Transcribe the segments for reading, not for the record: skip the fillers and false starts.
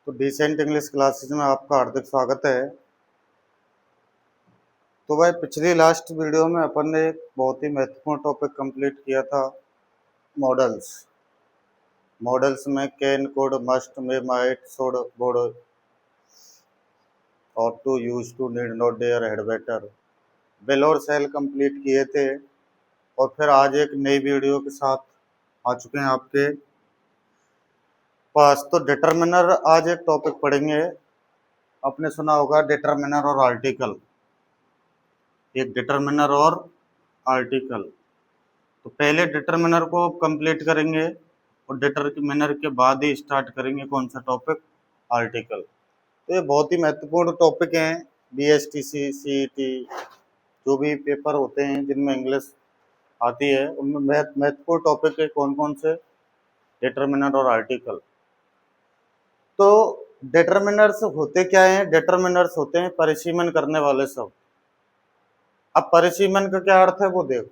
तो decent English classes में आपका हार्दिक स्वागत है। तो भाई पिछली लास्ट वीडियो में अपन ने एक बहुत ही महत्वपूर्ण टॉपिक कंप्लीट किया था, मॉडल्स। मॉडल्स में can, could, must, may, might, should, would और to, used to, need not, dare, had better, will और शैल कंप्लीट किए थे। और फिर आज एक नई वीडियो के साथ आ चुके हैं आपके पास। तो डिटर्मिनर आज एक टॉपिक पढ़ेंगे। आपने सुना होगा डिटर्मिनर और आर्टिकल, एक डिटर्मिनर और आर्टिकल। तो पहले डिटर्मिनर को कंप्लीट करेंगे और डिटर्मिनर के बाद ही स्टार्ट करेंगे कौन सा टॉपिक, आर्टिकल। तो ये बहुत ही महत्वपूर्ण टॉपिक हैं। बीएसटीसी, सीईटी, जो भी पेपर होते हैं जिनमें इंग्लिश आती है उनमें महत्वपूर्ण टॉपिक है कौन कौन से, डिटर्मिनर और आर्टिकल। तो डिटर्मिनर्स होते क्या हैं? डिटर्मिनर्स होते हैं परिसीमन करने वाले शब्द। अब परिसीमन का क्या अर्थ है वो देखो।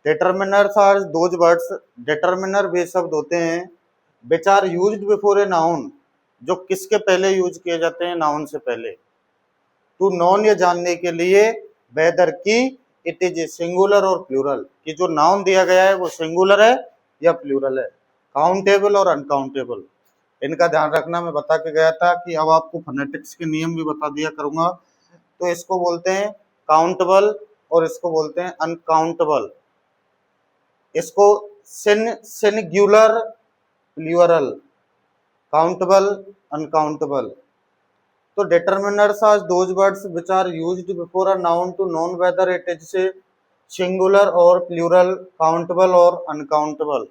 Determiners are those words, determiner वे शब्द होते हैं which are used before a noun, जो किसके पहले यूज किए जाते हैं? नाउन से पहले। टू नॉन, ये जानने के लिए, वेदर की इट इज सिंगुलर और प्लूरल, कि जो नाउन दिया गया है वो सिंगुलर है या प्लूरल है, काउंटेबल और अनकाउंटेबल। इनका ध्यान रखना। मैं बता के गया था कि अब आपको फोनेटिक्स के नियम भी बता दिया करूंगा। तो इसको बोलते हैं काउंटेबल और इसको बोलते हैं अनकाउंटेबल। इसको सिंगुलर, प्लूरल, काउंटेबल, अनकाउंटेबल। तो determiners are those words which are used before a noun to known whether it is singular और प्लूरल, काउंटेबल और अनकाउंटेबल।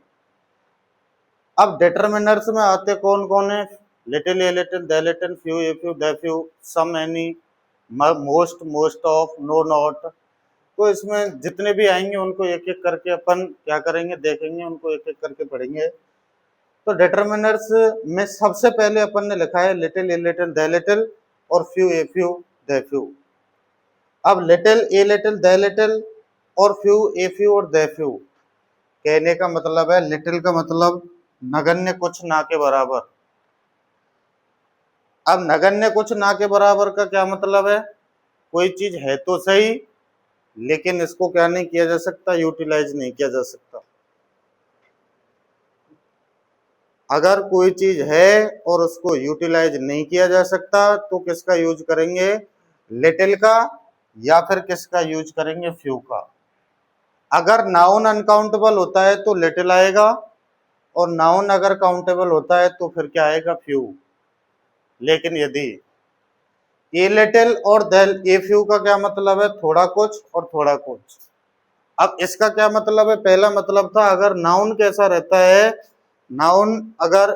अब डिटर्मिनर्स में आते कौन कौन है? Little, a little, the little, few, a few, the few, some, any, most, most of, no, not. तो इसमें जितने भी आएंगे उनको एक एक करके अपन क्या करेंगे, देखेंगे, उनको एक एक करके पढ़ेंगे। तो डिटर्मिनर्स में सबसे पहले अपन ने लिखा है little, a little, the little और few, a few, the few. अब little, a little, the little और फ्यू, ए फ्यू और द फ्यू कहने का मतलब है, लिटिल का मतलब नगण्य, कुछ, ना के बराबर। अब नगण्य कुछ ना के बराबर का क्या मतलब है? कोई चीज है तो सही लेकिन इसको क्या नहीं किया जा सकता, यूटिलाइज नहीं किया जा सकता। अगर कोई चीज है और उसको यूटिलाइज नहीं किया जा सकता तो किसका यूज करेंगे? लिटिल का, या फिर किसका यूज करेंगे? फ्यू का। अगर नाउन अनकाउंटेबल होता है तो लिटिल आएगा और नाउन अगर काउंटेबल होता है तो फिर क्या आएगा? फ्यू। लेकिन यदि ए लिटिल और ए फ्यू का क्या मतलब है? थोड़ा कुछ और थोड़ा कुछ। अब इसका क्या मतलब है? पहला मतलब था अगर नाउन कैसा रहता है, नाउन अगर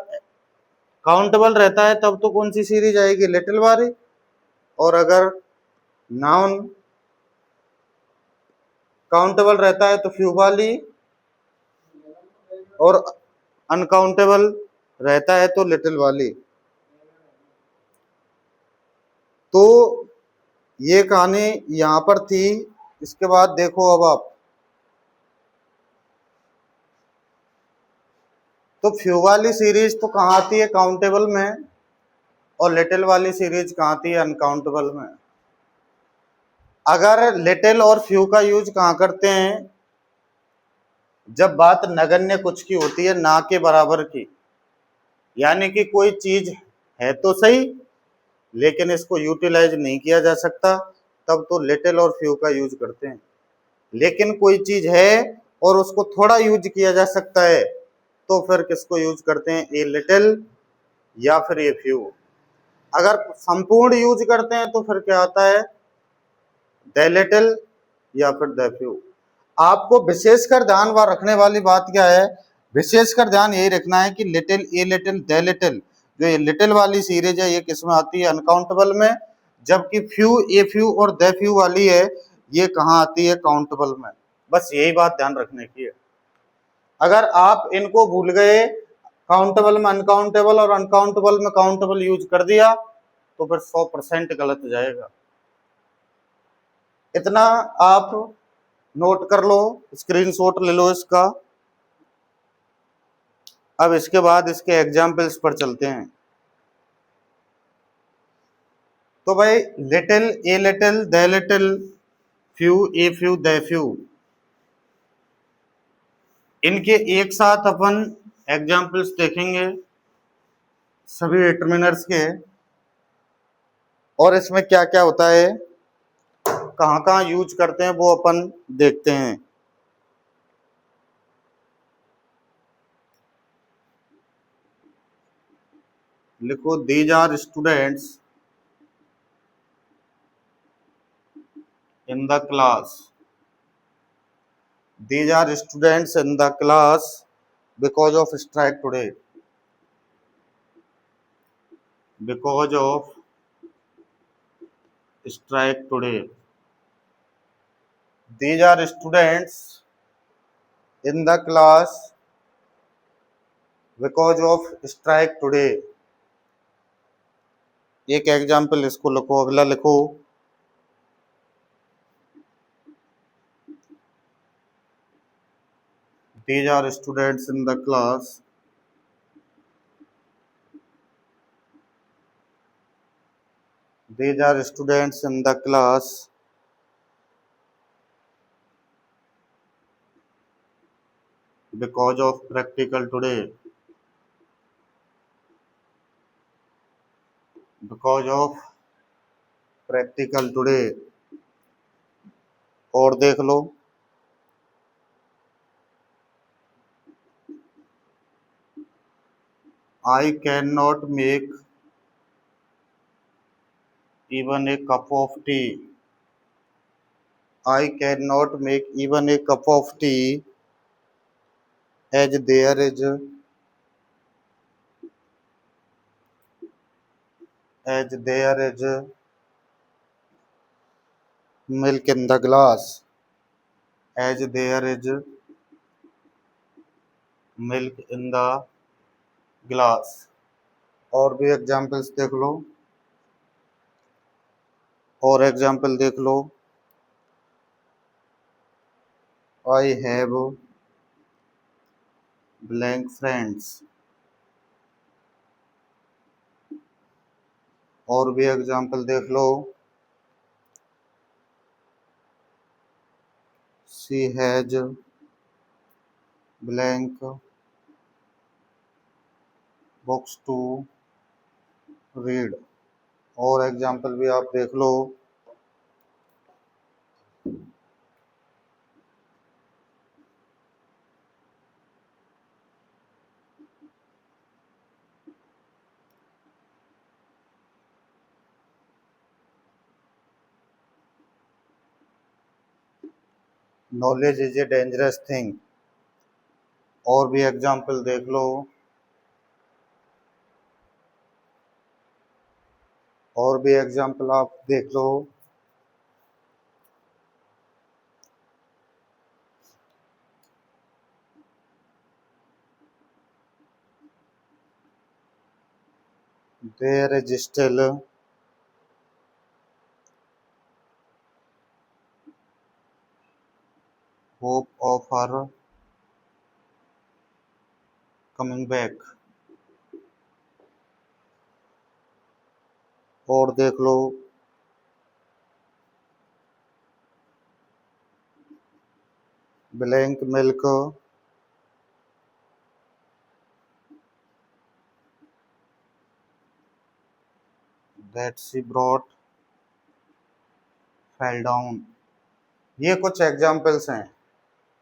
काउंटेबल रहता है तब तो कौन सी सीरीज आएगी? लिटिल वाली। और अगर नाउन काउंटेबल रहता है तो फ्यू वाली, और अनकाउंटेबल रहता है तो लिटिल वाली। तो ये कहानी यहां पर थी। इसके बाद देखो अब आप, तो फ्यू वाली सीरीज तो कहाँ आती है? काउंटेबल में। और लिटिल वाली सीरीज कहाँ आती है? अनकाउंटेबल में। अगर लिटिल और फ्यू का यूज कहाँ करते हैं? जब बात नगण्य कुछ की होती है, ना के बराबर की, यानी कि कोई चीज है तो सही लेकिन इसको यूटिलाइज नहीं किया जा सकता, तब तो लिटिल और फ्यू का यूज करते हैं। लेकिन कोई चीज है और उसको थोड़ा यूज किया जा सकता है तो फिर किसको यूज करते हैं? ए लिटिल या फिर ए फ्यू। अगर संपूर्ण यूज करते हैं तो फिर क्या आता है? द लिटिल या फिर द फ्यू। आपको विशेषकर ध्यान रखने वाली बात क्या है? विशेषकर ध्यान यही रखना है कि little, a little, the little, जो ये लिटिल वाली सीरीज है ये किसमें आती है? अनकाउंटेबल में। जबकि फ्यू, ए फ्यू और द फ्यू वाली है ये कहाँ आती है? काउंटेबल में। बस यही बात ध्यान रखने की है। अगर आप इनको भूल गए, काउंटेबल में अनकाउंटेबल और अनकाउंटेबल में काउंटेबल यूज कर दिया तो फिर 100% गलत जाएगा। इतना आप नोट कर लो, स्क्रीनशॉट ले लो इसका। अब इसके बाद इसके एग्जाम्पल्स पर चलते हैं। तो भाई little, a little, the little, few, a few, the few, इनके एक साथ अपन एग्जाम्पल्स देखेंगे सभी डिटरमिनर्स के, और इसमें क्या क्या होता है, कहाँ कहाँ यूज करते हैं, वो अपन देखते हैं। लिखो, these are students in the class, these are students in the class because of strike today, because of strike today, these are students in the class because of strike today। एक example इसको लिखो, अगला लिखो, these are students in the class these are students in the class because of practical today, because of practical today। और देख लो, I cannot make even a cup of tea, I cannot make even a cup of tea as there is milk in the glass, as there is milk in the glass। और भी examples देख लो, और example देख लो, I have blank friends। और भी example देख लो, she has blank books to read। और एग्जाम्पल भी आप देख लो, knowledge is a dangerous thing. और भी एग्जाम्पल देख लो, और भी एग्जाम्पल आप देख लो, there is still hope of her coming back। और देख लो, blank milk that she brought fell down। ये कुछ एग्जाम्पल्स हैं,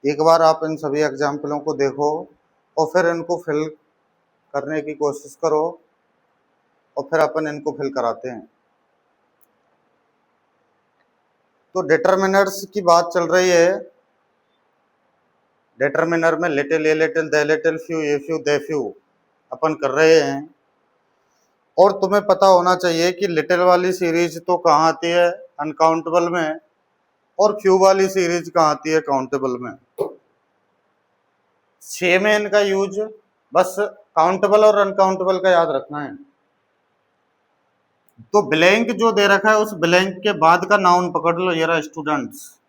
एक बार आप इन सभी एग्जाम्पलों को देखो और फिर इनको फिल करने की कोशिश करो, और फिर अपन इनको फिल कराते हैं। तो डिटरमिनर्स की बात चल रही है, डिटरमिनर में little, a little, the little, few, a few, the few अपन कर रहे हैं। और तुम्हें पता होना चाहिए कि लिटिल वाली सीरीज तो कहाँ आती है, अनकाउंटेबल में, और फ्यू वाली सीरीज कहाँ आती है, काउंटेबल में। सेम है इनका यूज, बस काउंटेबल और अनकाउंटेबल का याद रखना है। तो ब्लैंक जो दे रखा है, उस ब्लैंक के बाद का नाउन पकड़ लो, ये रहा स्टूडेंट्स,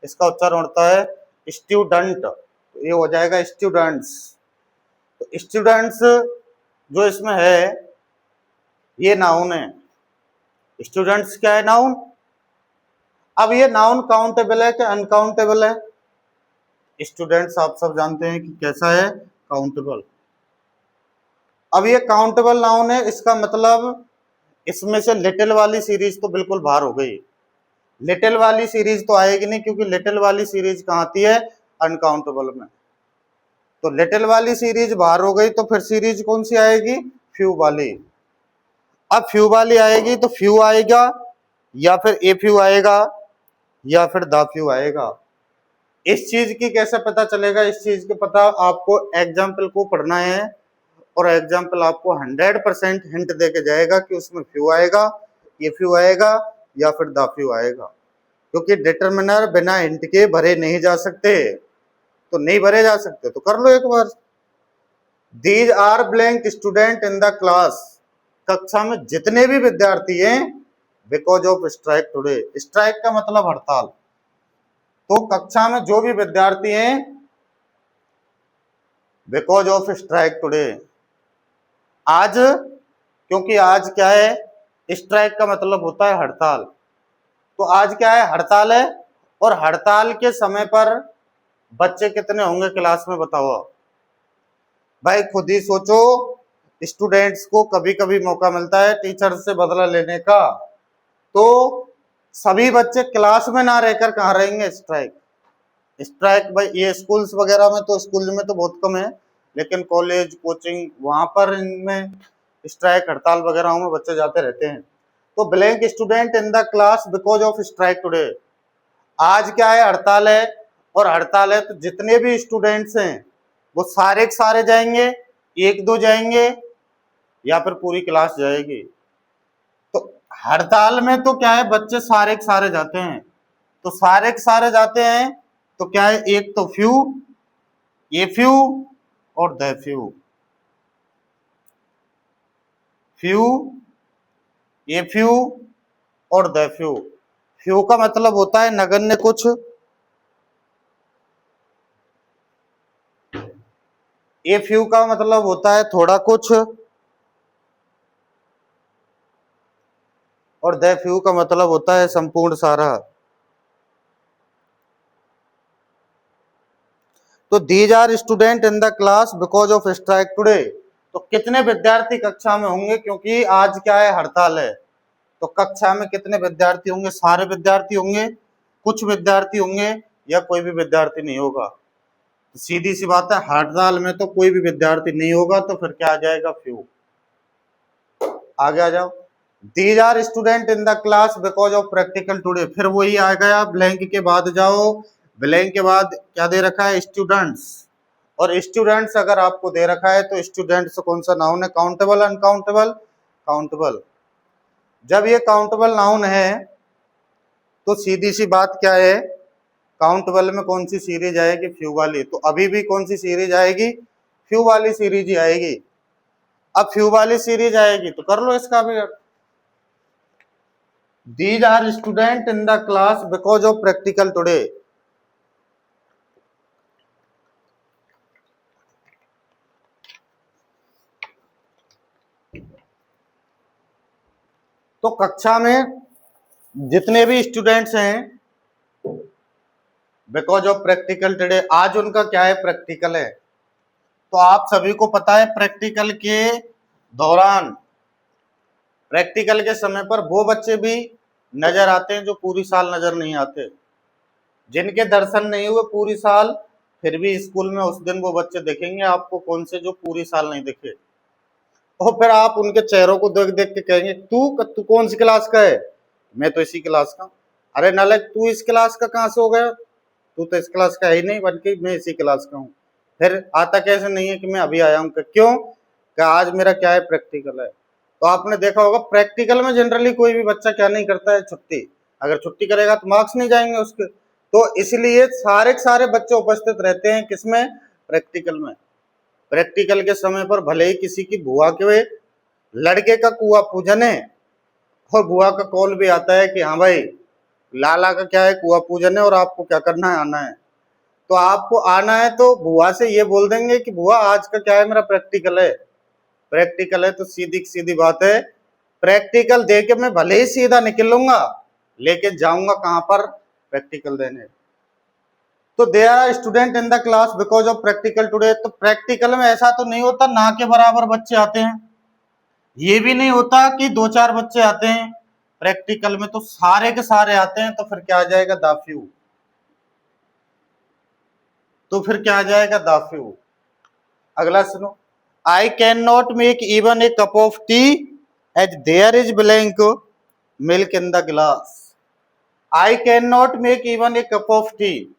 इसका उच्चारण होता है स्टूडेंट, तो ये हो जाएगा स्टूडेंट्स। तो स्टूडेंट्स जो इसमें है ये नाउन है, स्टूडेंट्स क्या है? नाउन। अब ये नाउन काउंटेबल है कि अनकाउंटेबल है? स्टूडेंट्स आप सब जानते हैं कि कैसा है? काउंटेबल। अब ये काउंटेबल नाउन है, इसका मतलब इसमें से लिटिल वाली सीरीज तो बिल्कुल बाहर हो गई। लिटिल वाली सीरीज तो आएगी नहीं, क्योंकि लिटिल वाली सीरीज कहाँ आती है? अनकाउंटेबल में। तो लिटिल वाली सीरीज बाहर हो गई, तो फिर सीरीज कौन सी आएगी? फ्यू वाली। अब फ्यू वाली आएगी तो फ्यू आएगा, या फिर ए फ्यू आएगा, या फिर द फ्यू आएगा। इस चीज की कैसे पता चलेगा? इस चीज के पता आपको एग्जाम्पल को पढ़ना है, और एग्जाम्पल आपको 100% हिंट देके जाएगा कि उसमें फ्यू आएगा, ए फ्यू आएगा, या फिर द फ्यू आएगा। क्योंकि डिटरमिनर बिना हिंट के भरे नहीं जा सकते, तो नहीं भरे जा सकते तो कर लो एक बार। These are blank student in the class. कक्षा में जितने भी विद्यार्थी हैं, because of strike today. Strike का मतलब हड़ताल। तो कक्षा में जो भी विद्यार्थी हैं, बिकॉज ऑफ स्ट्राइक टुडे। आज, क्योंकि आज क्या है? स्ट्राइक का मतलब होता है हड़ताल। तो आज क्या है? हड़ताल है। और हड़ताल के समय पर बच्चे कितने होंगे क्लास में? बताओ भाई, खुद ही सोचो। स्टूडेंट्स को कभी कभी मौका मिलता है टीचर से बदला लेने का, तो सभी बच्चे क्लास में ना रहकर कहाँ रहेंगे? स्ट्राइक। स्ट्राइक भाई ये स्कूल्स वगैरह में, तो स्कूल में तो बहुत कम है, लेकिन कॉलेज, कोचिंग, वहां पर इनमें स्ट्राइक, हड़ताल वगैरह में बच्चे जाते रहते हैं। तो blank student in the class because of strike today. आज क्या है? हड़ताल है। और हड़ताल है तो जितने भी स्टूडेंट्स हैं वो सारे के सारे जाएंगे, एक दो जाएंगे, या फिर पूरी क्लास जाएगी? तो हड़ताल में तो क्या है? बच्चे सारे के सारे जाते हैं। तो सारे के सारे जाते हैं तो क्या है? एक तो फ्यू, ए फ्यू और the few. Few, a few और द फ्यू। फ्यू का मतलब होता है नगण्य कुछ, ए फ्यू का मतलब होता है थोड़ा कुछ, और द फ्यू का मतलब होता है संपूर्ण सारा। तो these are student in the class because of strike today. तो कितने विद्यार्थी कक्षा में होंगे? क्योंकि आज क्या है? हड़ताल है। तो कक्षा में कितने विद्यार्थी होंगे? सारे विद्यार्थी होंगे, कुछ विद्यार्थी होंगे, या कोई भी विद्यार्थी नहीं होगा? तो सीधी सी बात है, हड़ताल में तो कोई भी विद्यार्थी नहीं होगा, तो फिर क्या आ जाएगा? फ्यू। आगे आ जाओ। These are student in the class because of practical today. फिर वही आ गया, ब्लैंक के बाद जाओ। ब्लैंक के बाद क्या दे रखा है? स्टूडेंट्स। और स्टूडेंट्स अगर आपको दे रखा है तो स्टूडेंट्स कौन सा नाउन है? Countable, uncountable? काउंटेबल। जब ये काउंटेबल नाउन है तो सीधी सी बात क्या है? काउंटेबल में कौन सी सीरीज आएगी? फ्यू वाली। तो अभी भी कौन सी सीरीज आएगी? फ्यू वाली सीरीज ही आएगी। अब फ्यू वाली सीरीज आएगी तो कर लो इसका भी। These are student in the class because of practical today. तो कक्षा में जितने भी स्टूडेंट्स हैं, बिकॉज ऑफ प्रैक्टिकल टुडे, आज उनका क्या है? प्रैक्टिकल है। तो आप सभी को पता है प्रैक्टिकल के दौरान, प्रैक्टिकल के समय पर वो बच्चे भी नजर आते हैं जो पूरी साल नजर नहीं आते, जिनके दर्शन नहीं हुए पूरी साल, फिर भी स्कूल में उस दिन वो बच्चे देखेंगे आपको। कौन से? जो पूरी साल नहीं दिखे। और फिर आप उनके चेहरों को देख देख के कहेंगे, तू कौन सी क्लास का है? मैं तो इसी क्लास का। अरे नालायक, तू इस क्लास का कहाँ से हो गया? तू तो इस क्लास का ही नहीं, बल्कि मैं इसी क्लास का हूँ। फिर आता कैसे नहीं है कि मैं अभी आया हूँ? क्यों? कि आज मेरा क्या है? प्रैक्टिकल है। तो आपने देखा होगा प्रैक्टिकल में जनरली कोई भी बच्चा क्या नहीं करता है? छुट्टी। अगर छुट्टी करेगा तो मार्क्स नहीं जाएंगे उसके। तो इसलिए सारे के सारे बच्चे उपस्थित रहते हैं किसमें? प्रैक्टिकल में। प्रैक्टिकल के समय पर भले ही किसी की बुआ के लड़के का कुआं पूजन है, और बुआ का कॉल भी आता है कि हाँ भाई, लाला का क्या है? कुआं पूजन है, और आपको क्या करना है? आना है। तो आपको आना है तो बुआ से ये बोल देंगे कि बुआ आज का क्या है? मेरा प्रैक्टिकल है। प्रैक्टिकल है तो सीधी सीधी बात है, प्रैक्टिकल दे के मैं भले ही सीधा निकलूंगा, लेकिन जाऊंगा कहां पर? प्रैक्टिकल देने। तो they are student in the class because of practical today. तो प्रैक्टिकल में ऐसा तो नहीं होता ना के बराबर बच्चे आते हैं, ये भी नहीं होता कि 2-4 बच्चे आते हैं। प्रैक्टिकल में तो सारे के सारे आते हैं। तो फिर क्या आ जाएगा? The few. तो फिर क्या आ जाएगा? The few. अगला सुनो, I can not make even a cup of tea as there is blank milk in the glass. I can not make even a cup of tea,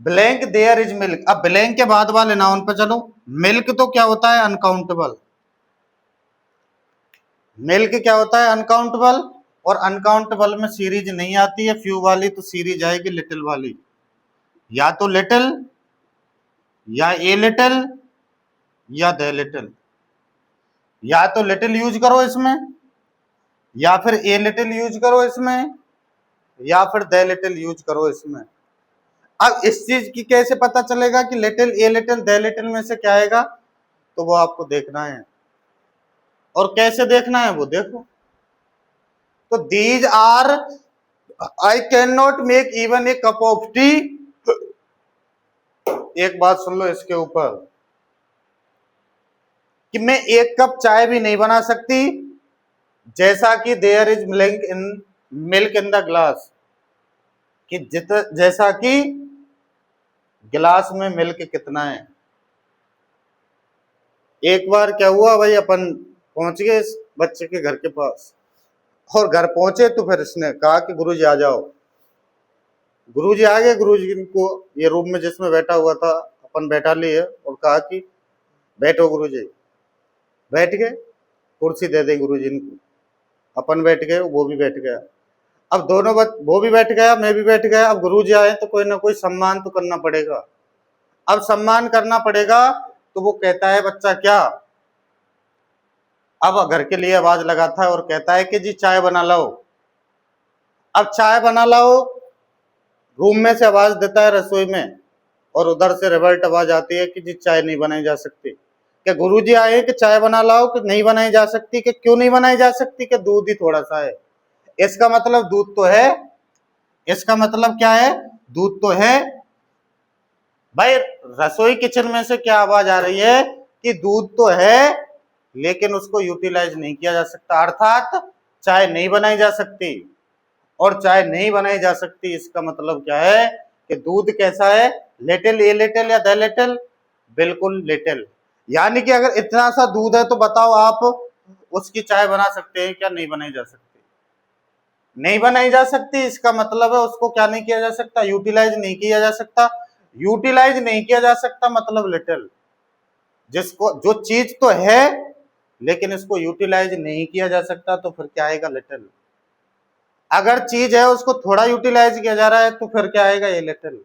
blank there is milk. अब blank के बाद वाले noun पे चलो। Milk तो क्या होता है? अनकाउंटेबल। मिल्क क्या होता है? अनकाउंटेबल। और अनकाउंटेबल में सीरीज नहीं आती है फ्यू वाली, तो सीरीज आएगी लिटिल वाली। या तो लिटिल, या ए लिटिल, या द लिटिल। या तो लिटिल यूज करो इसमें, या फिर ए लिटिल यूज करो इसमें, या फिर द लिटिल यूज करो इसमें। अब इस चीज की कैसे पता चलेगा कि little, a little, the little में से क्या आएगा? तो वो आपको देखना है। और कैसे देखना है वो देखो। तो these are, I can not make even a cup of tea. एक बात सुन लो इसके ऊपर, कि मैं एक कप चाय भी नहीं बना सकती, जैसा कि there is milk in the glass, कि जैसा कि गिलास में मिल्क कितना है। एक बार क्या हुआ भाई, अपन पहुंच गए इस बच्चे के घर के पास, और घर पहुंचे तो फिर इसने कहा कि गुरुजी आ जाओ। गुरुजी आ गए। गुरुजी को ये रूम में जिसमें बैठा हुआ था अपन बैठा लिए, और कहा कि बैठो गुरुजी। बैठ गए, कुर्सी दे दी गुरुजी को, अपन बैठ गए, वो भी बैठ गया। अब दोनों वो भी बैठ गया, मैं भी बैठ गया। अब गुरुजी आए तो कोई ना कोई सम्मान तो करना पड़ेगा। अब सम्मान करना पड़ेगा, तो वो कहता है बच्चा क्या? अब घर के लिए आवाज लगाता है और कहता है कि जी चाय बना लाओ। अब चाय बना लाओ, रूम में से आवाज देता है रसोई में, और उधर से रिवर्ट आवाज आती है कि जी चाय नहीं बनाई जा सकती। क्या गुरुजी आए कि चाय बना लाओ? कि नहीं बनाई जा सकती। कि क्यों नहीं बनाई जा सकती? कि दूध ही थोड़ा सा है। इसका मतलब दूध तो है। इसका मतलब क्या है? दूध तो है। भाई रसोई किचन में से क्या आवाज आ रही है? कि दूध तो है, लेकिन उसको यूटिलाइज नहीं किया जा सकता, अर्थात चाय नहीं बनाई जा सकती। और चाय नहीं बनाई जा सकती, इसका मतलब क्या है? कि दूध कैसा है? लिटिल, ए लिटिल, या द लिटिल? बिल्कुल लिटिल। यानी कि अगर इतना सा दूध है तो बताओ आप उसकी चाय बना सकते हैं क्या? नहीं बनाई जा सकती। नहीं बनाई जा सकती, इसका मतलब है उसको क्या नहीं किया जा सकता? यूटिलाइज नहीं किया जा सकता। यूटिलाइज नहीं किया जा सकता मतलब लिटिल। जिसको, जो चीज तो है लेकिन इसको यूटिलाइज नहीं किया जा सकता, तो फिर क्या आएगा? लिटिल। अगर चीज है उसको थोड़ा यूटिलाइज किया जा रहा है, तो फिर क्या आएगा? ये लिटिल।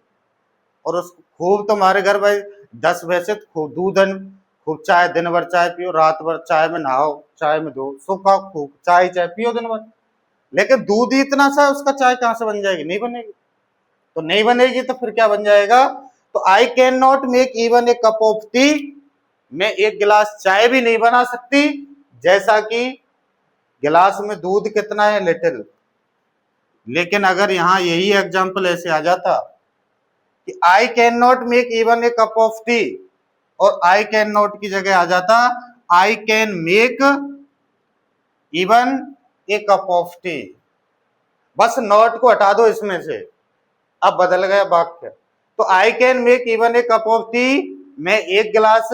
और उसको खूब, तुम्हारे घर भाई 10 भैंसे, खूब दूध, खूब चाय, दिन भर चाय पियो, रात भर चाय में नहाओ, चाय में धो, सुखा, खूब चाय पियो दिन भर, लेकिन दूध ही इतना सा, उसका चाय कहां से बन जाएगी? नहीं बनेगी। तो नहीं बनेगी तो फिर क्या बन जाएगा? तो आई can not make even a cup of T, मैं एक गिलास चाय भी नहीं बना सकती, जैसा कि गिलास में दूध कितना है? लिटिल। लेकिन अगर यहां यही एग्जाम्पल ऐसे आ जाता कि आई can not make even a cup of T, और आई कैन नॉट की जगह आ जाता I can make even a cup of T, बस नॉट को हटा दो इसमें से, अब बदल गया वाक्य। तो I can make even a cup of T, मैं एक गिलास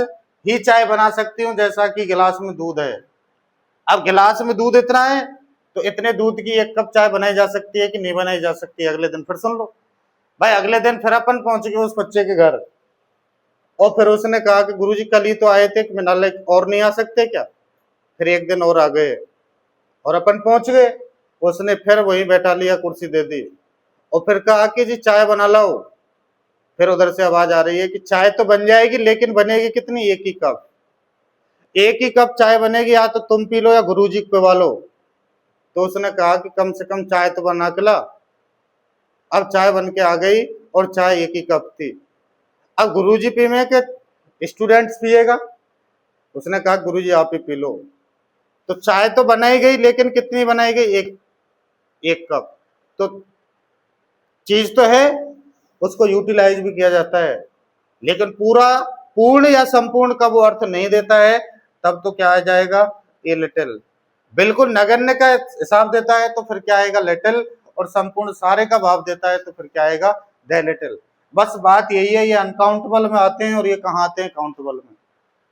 ही चाय बना सकती हूं, जैसा कि गिलास में दूध है। अब गिलास में दूध इतना है, तो इतने दूध की एक कप चाय बनाई जा सकती है कि नहीं बनाई जा सकती? अगले दिन फिर सुन लो भाई, अगले दिन फिर अपन पहुंच गए उस बच्चे के घर, और फिर उसने कहा कि गुरुजी कल ही तो आए थे, कि मिनाले और नहीं आ सकते क्या? फिर एक दिन और आ गए, और अपन पहुंच गए। उसने फिर वही बैठा लिया, कुर्सी दे दी, और फिर कहा कि जी चाय बना लाओ। फिर उधर से आवाज आ रही है कि चाय तो बन जाएगी, लेकिन बनेगी कितनी? एक ही कप। एक ही कप चाय बनेगी, या तो तुम पी लो या गुरुजी को पिवा लो। तो उसने कहा कि कम से कम चाय तो बना के ला। अब चाय बन के आ गई, और चाय एक ही कप थी। अब गुरुजी पीवे के स्टूडेंट्स पिएगा? उसने कहा गुरुजी आप ही पी लो। तो चाय तो बनाई गई, लेकिन कितनी बनाई गई? एक कप। तो चीज तो है, उसको यूटिलाइज भी किया जाता है, लेकिन पूर्ण या संपूर्ण का वो अर्थ नहीं देता है, तब तो क्या आ जाएगा? A little. बिल्कुल नगण्य का हिसाब देता है तो फिर क्या आएगा? लिटिल। और संपूर्ण सारे का भाव देता है तो फिर क्या आएगा? The little. बस बात यही है, ये अनकाउंटेबल में आते हैं और ये कहाँ आते हैं? काउंटेबल में।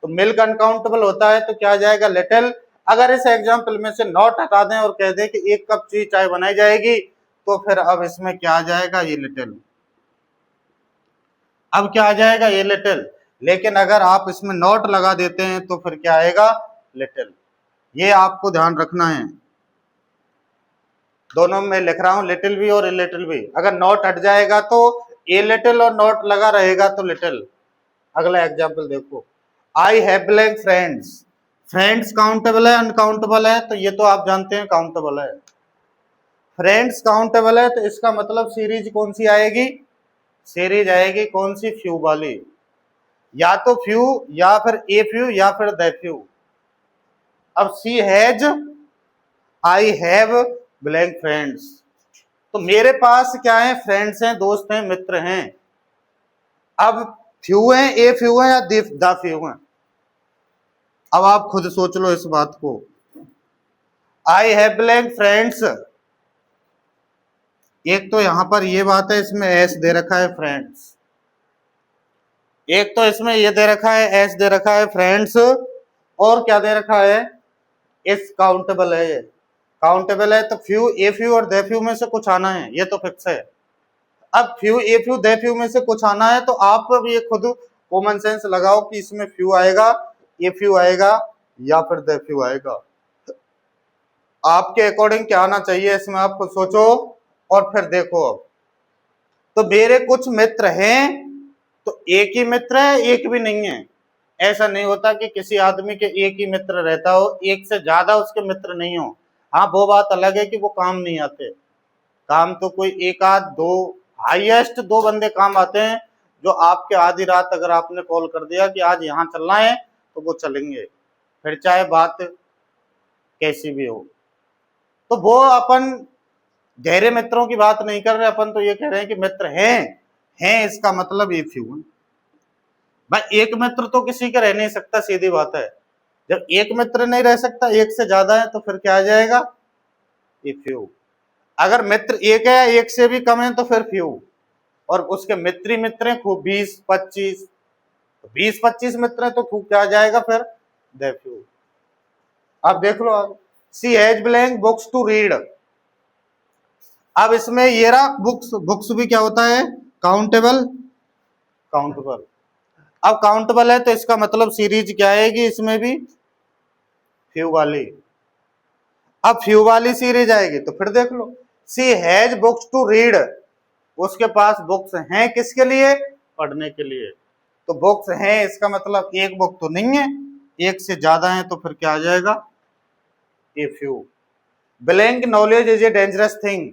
तो मिल्क अनकाउंटेबल होता है तो क्या आ जाएगा? लिटिल। अगर इस एग्जाम्पल में से नॉट हटा दें और कह दें कि 1 कप चाय बनाई जाएगी, तो फिर अब इसमें क्या आ जाएगा? ये लिटिल। अब क्या आ जाएगा? ये लिटिल। लेकिन अगर आप इसमें नॉट लगा देते हैं तो फिर क्या आएगा? लिटिल। ये आपको ध्यान रखना है, दोनों में लिख रहा हूं, लिटिल भी और लिटिल भी। अगर नॉट हट जाएगा तो ए लिटिल और नॉट लगा रहेगा तो लिटिल। अगला एग्जाम्पल देखो, आई have blank friends. Friends countable है अनकाउंटेबल है? तो ये तो आप जानते हैं काउंटेबल है। फ्रेंड्स काउंटेबल है तो इसका मतलब सीरीज कौन सी आएगी? सीरीज आएगी कौन सी? फ्यू वाली। या तो फ्यू, या फिर ए फ्यू, या फिर द फ्यू। अब she has, I have blank friends. तो मेरे पास क्या है? फ्रेंड्स हैं, दोस्त हैं, मित्र हैं। अब फ्यू हैं, ए फ्यू हैं या द फ्यू हैं? अब आप खुद सोच लो इस बात को। आई हैव ब्लैंक फ्रेंड्स, एक तो यहां पर ये बात है, इसमें एस दे रखा है फ्रेंड्स। एक तो इसमें ये दे रखा है, एस दे रखा है फ्रेंड्स, और क्या दे रखा है? इस काउंटेबल है। ये काउंटेबल है तो फ्यू, ए फ्यू और द फ्यू में से कुछ आना है, ये तो फिक्स है। अब few, a few, the few में से कुछ आना है तो आप ये खुद कॉमन सेंस लगाओ कि इसमें फ्यू आएगा, ए फ्यू आएगा, या फिर द फ्यू आएगा। आपके अकॉर्डिंग क्या आना चाहिए इसमें, आप खुद सोचो और फिर देखो। अब तो मेरे कुछ मित्र हैं, तो एक ही मित्र है, एक भी नहीं है। ऐसा नहीं होता कि किसी आदमी के एक ही मित्र रहता हो, एक से ज्यादा उसके मित्र नहीं हो। हाँ, वो बात अलग है कि वो काम नहीं आते। काम तो कोई एक आध दो, हाईएस्ट 2 बंदे काम आते हैं, जो आपके आधी रात अगर आपने कॉल कर दिया कि आज यहाँ चलना है तो वो चलेंगे, फिर चाहे बात कैसी भी हो। तो वो अपन गहरे मित्रों की बात नहीं कर रहे, अपन तो ये कह रहे हैं कि मित्र हैं इसका मतलब ये फ्यू है। भाई एक मित्र तो किसी का रह नहीं सकता, सीधी बात है। जब एक मित्र नहीं रह सकता, एक से ज्यादा है, तो फिर क्या आ जाएगा? ये फ्यू। अगर मित्र एक है, एक से भी कम है, तो फिर फ्यू। और उसके मित्र ही मित्र हैं खूब 20-25, 20-25 मित्र हैं तो खूब क्या आ जाएगा फिर? The few. अब देख लो, अब she has blank books to read. अब इसमें ये रहा बुक्स, बुक्स भी क्या होता है? काउंटेबल। काउंटेबल। अब काउंटेबल है तो इसका मतलब सीरीज क्या आएगी? इसमें भी फ्यू वाली। अब फ्यू वाली सीरीज आएगी तो फिर देख लो, सी हैज बुक्स टू रीड। उसके पास बुक्स हैं किसके लिए? पढ़ने के लिए। तो बुक्स हैं, इसका मतलब एक बुक तो नहीं है, एक से ज्यादा है, तो फिर क्या आ जाएगा? A few. Blank knowledge is a dangerous thing.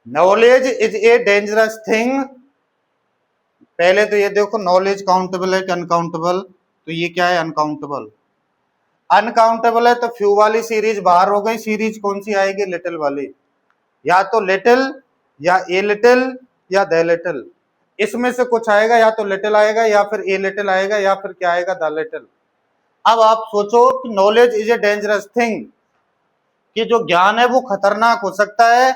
Knowledge is a dangerous thing. पहले तो ये देखो, नॉलेज काउंटेबल है कि अनकाउंटेबल? तो ये क्या है? अनकाउंटेबल। अनकाउंटेबल है तो फ्यू वाली सीरीज बाहर हो गई, सीरीज कौन सी आएगी? लिटिल वाली। या तो लिटिल, या ए लिटिल, या द लिटिल। इसमें से कुछ आएगा, या तो लिटिल आएगा, या फिर ए लिटिल आएगा, या फिर क्या आएगा? The little. अब आप सोचो कि knowledge is a dangerous thing, कि जो ज्ञान है वो खतरनाक हो सकता है।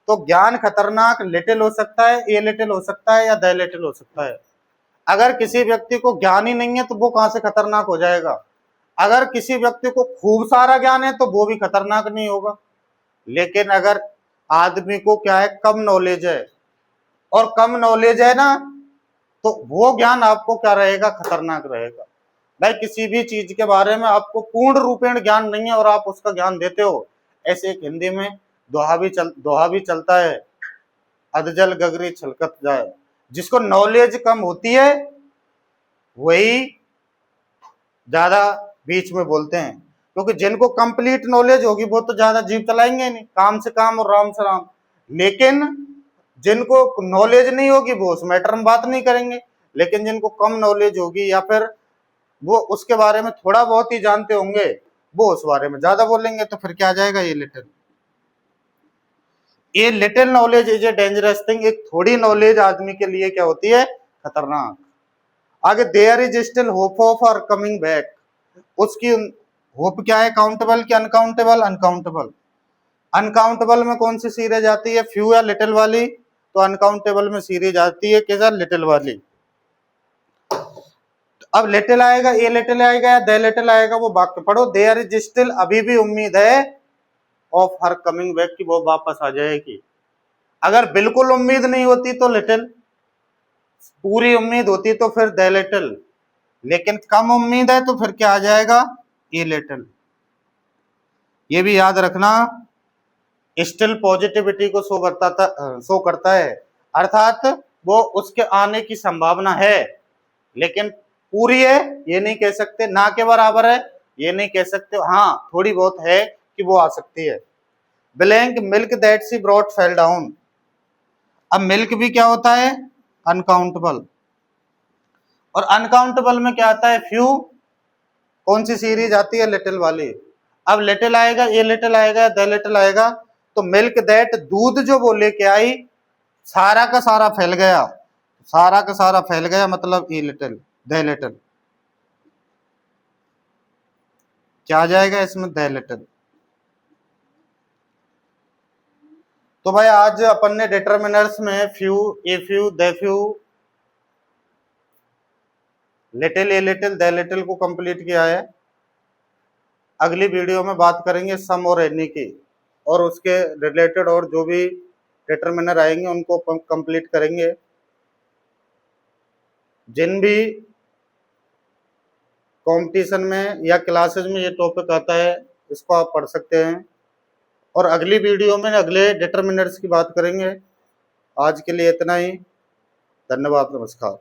तो ज्ञान खतरनाक लिटिल हो सकता है, ए लिटिल हो सकता है, या द लिटिल हो सकता है। अगर किसी व्यक्ति को ज्ञान ही नहीं है तो वो कहां से खतरनाक हो जाएगा? अगर किसी व्यक्ति को खूब सारा ज्ञान है तो वो भी खतरनाक नहीं होगा। लेकिन अगर आदमी को क्या है? कम नॉलेज है, और कम नॉलेज है ना, तो वो ज्ञान आपको क्या रहेगा? खतरनाक रहेगा। भाई किसी भी चीज के बारे में आपको पूर्ण रूपेण ज्ञान नहीं है और आप उसका ज्ञान देते हो। ऐसे एक हिंदी में दोहा भी चलता है, अधजल गगरी छलकत जाए। जिसको नॉलेज कम होती है वही ज्यादा बीच में बोलते हैं, क्योंकि जिनको कंप्लीट नॉलेज होगी वो तो ज्यादा जीव चलाएंगे नहीं, काम से काम और राम से राम। लेकिन जिनको नॉलेज नहीं होगी वो उस मैटर में बात नहीं करेंगे। लेकिन जिनको कम नॉलेज होगी, या फिर वो उसके बारे में थोड़ा बहुत ही जानते होंगे, वो उस बारे में ज्यादा बोलेंगे, तो फिर क्या आ जाएगा ये लिटिल। ये little knowledge is a dangerous thing, एक थोड़ी नॉलेज आदमी के लिए क्या होती है, खतरनाक। आगे there is still hope of our coming back, उसकी होप क्या है, काउंटेबल की अनकाउंटेबल, अनकाउंटेबल। अनकाउंटेबल में कौन सी सीरीज आती है, फ्यू या लिटिल वाली, तो अनकाउंटेबल में सीरीज आती है कैसा, लिटिल वाली। अब लिटिल आएगा, ए लिटिल आएगा या दे लिटिल आएगा, वो वाक्य पढ़ो, देयर इज स्टिल, अभी भी उम्मीद है, ऑफ हर कमिंग बैक, की वो वापस आ जाएगी। अगर बिल्कुल उम्मीद नहीं होती तो लिटिल, पूरी उम्मीद होती तो फिर दे लिटिल, लेकिन कम उम्मीद है तो फिर क्या आ जाएगा, ए लिटिल। ये भी याद रखना, स्टिल पॉजिटिविटी को शो करता है, अर्थात वो उसके आने की संभावना है, लेकिन पूरी है ये नहीं कह सकते, ना के बराबर है ये नहीं कह सकते, हाँ थोड़ी बहुत है कि वो आ सकती है। Blank milk that she brought fell down, अब मिल्क भी क्या होता है, अनकाउंटेबल, और अनकाउंटेबल में क्या आता है, फ्यू, कौन सी सीरीज आती है, लिटिल वाली। अब लिटिल आएगा, ए लिटिल आएगा, द लिटिल आएगा, तो मिल्क दैट, दूध जो वो लेके आई, सारा का सारा फैल गया, सारा का सारा फैल गया, मतलब ए लिटिल, द लिटिल, क्या आ जाएगा इसमें, द लिटिल। तो भाई आज अपन ने डिटरमिनर्स में few, a few, the few, little, a little, the little को कंप्लीट किया है। अगली वीडियो में बात करेंगे सम और एनी की, और उसके रिलेटेड और जो भी डिटरमिनर आएंगे उनको कंप्लीट करेंगे। जिन भी कंपटीशन में या क्लासेस में ये टॉपिक आता है, इसको आप पढ़ सकते हैं, और अगली वीडियो में अगले डिटरमिनर्स की बात करेंगे। आज के लिए इतना ही, धन्यवाद, नमस्कार।